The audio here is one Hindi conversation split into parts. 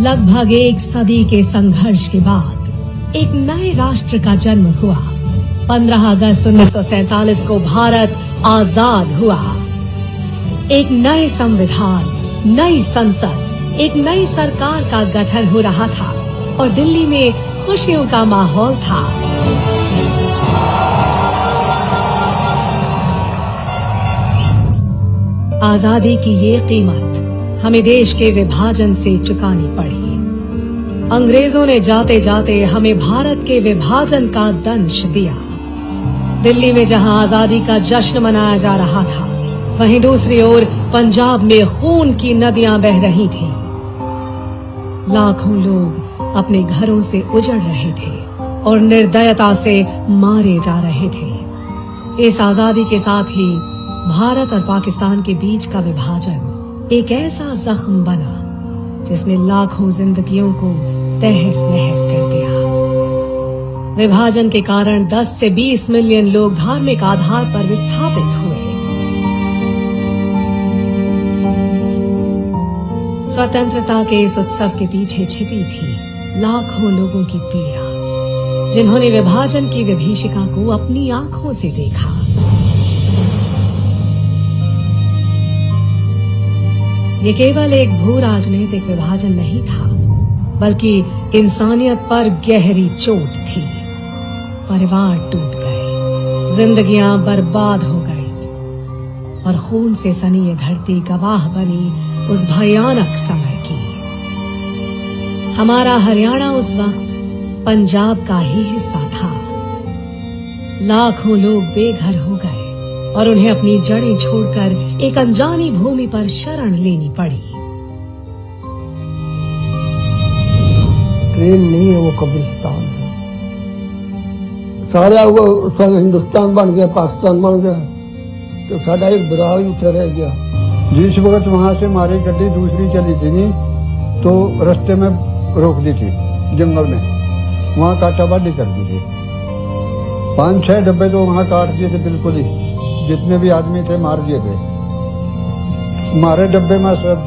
लगभग एक सदी के संघर्ष के बाद एक नए राष्ट्र का जन्म हुआ। 15 अगस्त 1947 को भारत आजाद हुआ। एक नए संविधान, नई संसद, एक नई सरकार का गठन हो रहा था और दिल्ली में खुशियों का माहौल था। आजादी की ये कीमत हमें देश के विभाजन से चुकानी पड़ी। अंग्रेजों ने जाते जाते हमें भारत के विभाजन का दंश दिया। दिल्ली में जहां आजादी का जश्न मनाया जा रहा था, वहीं दूसरी ओर पंजाब में खून की नदियां बह रही थीं। लाखों लोग अपने घरों से उजड़ रहे थे और निर्दयता से मारे जा रहे थे। इस आजादी के साथ ही भारत और पाकिस्तान के बीच का विभाजन एक ऐसा जख्म बना जिसने लाखों जिंदगियों को तहस नहस कर दिया। विभाजन के कारण 10 से 20 मिलियन लोग धार्मिक आधार पर विस्थापित हुए। स्वतंत्रता के इस उत्सव के पीछे छिपी थी लाखों लोगों की पीड़ा, जिन्होंने विभाजन की विभीषिका को अपनी आंखों से देखा। ये केवल एक भू राजनीतिक विभाजन नहीं था, बल्कि इंसानियत पर गहरी चोट थी। परिवार टूट गए, जिंदगियां बर्बाद हो गई और खून से सनी ये धरती गवाह बनी उस भयानक समय की। हमारा हरियाणा उस वक्त पंजाब का ही हिस्सा था। लाखों लोग बेघर हो गए और उन्हें अपनी जड़ें छोड़कर एक अनजानी भूमि पर शरण लेनी पड़ी। ट्रेन नहीं है, वो कब्रिस्तान है। सारा वो हिंदुस्तान बन गया, पाकिस्तान बन गया, तो साडा एक बराबर उठा रह गया। जिस वक्त वहां से हमारी गड्डी दूसरी चली थी नहीं, तो रास्ते में रोक दी थी जंगल में, वहां काटाबाड़ी कर दी थी। 5-6 डब्बे तो वहां काट दिए थे, बिल्कुल ही जितने भी आदमी थे मार दिए थे। हमारे डब्बे में सब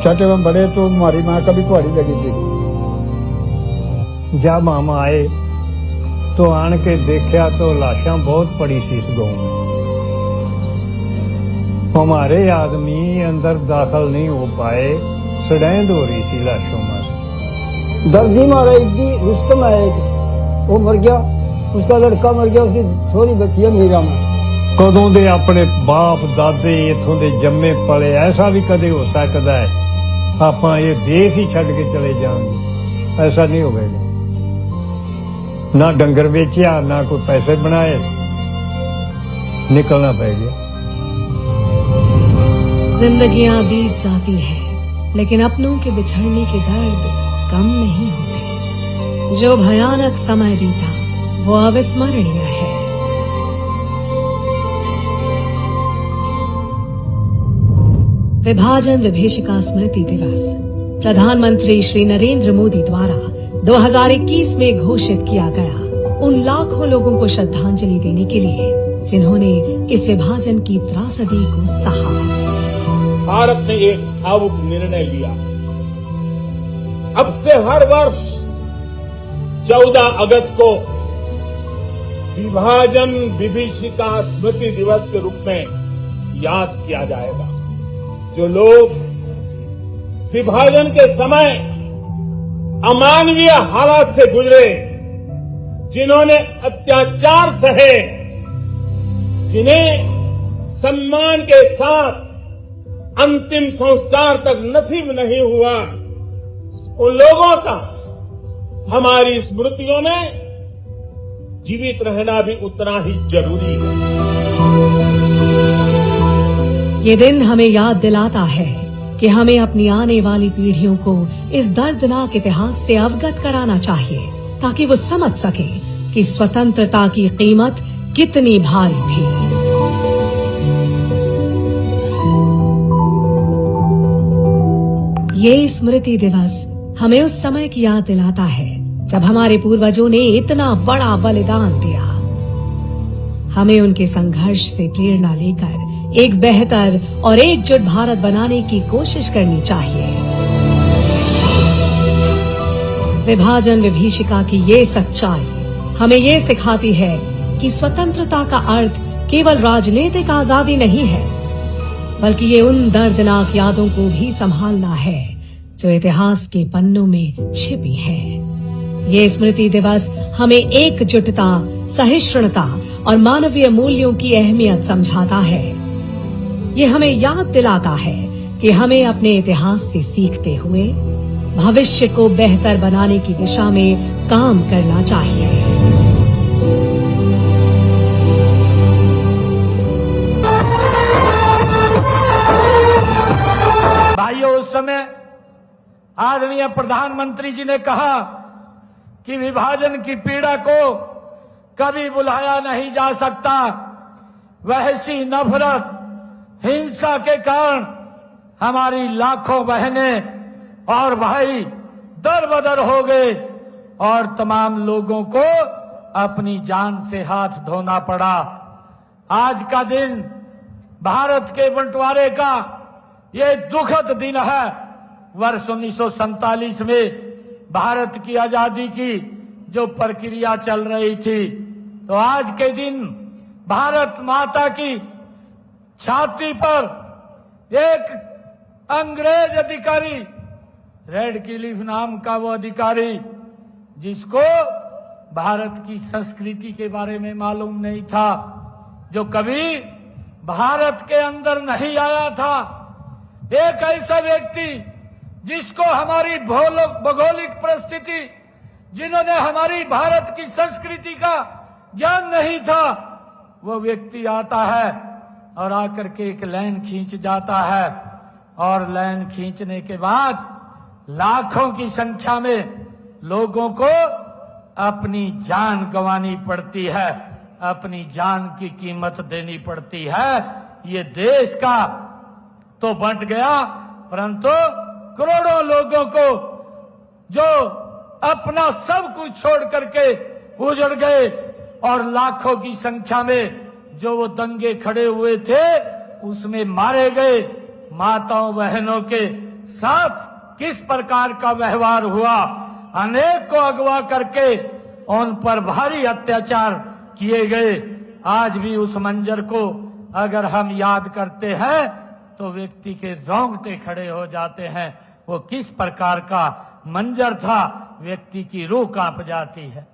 छठे में बड़े, तो हमारी माँ का भी कुहाड़ी लगी थी। जब हम आए तो आन के देखा तो लाशा बहुत पड़ी सी इस गांव में। हमारे आदमी अंदर दाखिल नहीं हो पाए, सड़ैंद हो रही थी लाशों में। दर्जी मारा भी रुस्तम आया, वो मर गया, उसका लड़का मर गया, उसकी छोरी बैठी है मीरा में। कदों दे अपने बाप दादे इथों दे जम्मे पले, ऐसा भी कदे हो सकता है आपां ये देश ही छड़ के चले जाएंगे, ऐसा नहीं हो गया। ना डंगर बेचिया, ना कोई पैसे बनाए, निकलना पड़ गया। जिंदगियां बीत जाती हैं, लेकिन अपनों के बिछड़ने के दर्द कम नहीं होते। जो भयानक समय बीता वो अविस्मरणीय है। विभाजन विभीषिका स्मृति दिवस प्रधानमंत्री श्री नरेंद्र मोदी द्वारा 2021 में घोषित किया गया उन लाखों लोगों को श्रद्धांजलि देने के लिए जिन्होंने इस विभाजन की त्रासदी को सहा। भारत ने एक भावुक निर्णय लिया। अब से हर वर्ष 14 अगस्त को विभाजन विभीषिका स्मृति दिवस के रूप में याद किया जाएगा। जो लोग विभाजन के समय अमानवीय हालात से गुजरे, जिन्होंने अत्याचार सहे, जिन्हें सम्मान के साथ अंतिम संस्कार तक नसीब नहीं हुआ, उन लोगों का हमारी स्मृतियों में जीवित रहना भी उतना ही जरूरी है। ये दिन हमें याद दिलाता है कि हमें अपनी आने वाली पीढ़ियों को इस दर्दनाक इतिहास से अवगत कराना चाहिए, ताकि वो समझ सके कि स्वतंत्रता की कीमत कितनी भारी थी। ये स्मृति दिवस हमें उस समय की याद दिलाता है जब हमारे पूर्वजों ने इतना बड़ा बलिदान दिया। हमें उनके संघर्ष से प्रेरणा लेकर एक बेहतर और एकजुट भारत बनाने की कोशिश करनी चाहिए। विभाजन विभीषिका की ये सच्चाई हमें ये सिखाती है कि स्वतंत्रता का अर्थ केवल राजनीतिक आजादी नहीं है, बल्कि ये उन दर्दनाक यादों को भी संभालना है जो इतिहास के पन्नों में छिपी है। ये स्मृति दिवस हमें एकजुटता, सहिष्णुता और मानवीय मूल्यों की अहमियत समझाता है। ये हमें याद दिलाता है कि हमें अपने इतिहास से सीखते हुए भविष्य को बेहतर बनाने की दिशा में काम करना चाहिए। भाइयों, उस समय आदरणीय प्रधानमंत्री जी ने कहा कि विभाजन की पीड़ा को कभी भुलाया नहीं जा सकता। वैसी नफरत, हिंसा के कारण हमारी लाखों बहनें और भाई दर-बदर हो गए और तमाम लोगों को अपनी जान से हाथ धोना पड़ा। आज का दिन भारत के बंटवारे का ये दुखद दिन है। वर्ष 1947 में भारत की आजादी की जो प्रक्रिया चल रही थी, तो आज के दिन भारत माता की छाती पर एक अंग्रेज अधिकारी, रेडक्लिफ नाम का वो अधिकारी, जिसको भारत की संस्कृति के बारे में मालूम नहीं था, जो कभी भारत के अंदर नहीं आया था, एक ऐसा व्यक्ति जिसको हमारी भौगोलिक परिस्थिति, जिन्होंने हमारी भारत की संस्कृति का ज्ञान नहीं था, वो व्यक्ति आता है और आकर के एक लाइन खींच जाता है और लाइन खींचने के बाद लाखों की संख्या में लोगों को अपनी जान गंवानी पड़ती है, अपनी जान की कीमत देनी पड़ती है। ये देश का तो बंट गया, परंतु करोड़ों लोगों को जो अपना सब कुछ छोड़ करके उजड़ गए और लाखों की संख्या में जो वो दंगे खड़े हुए थे उसमें मारे गए। माताओं बहनों के साथ किस प्रकार का व्यवहार हुआ, अनेक को अगवा करके उन पर भारी अत्याचार किए गए। आज भी उस मंजर को अगर हम याद करते हैं तो व्यक्ति के रोंगटे खड़े हो जाते हैं। वो किस प्रकार का मंजर था, व्यक्ति की रूह कांप जाती है।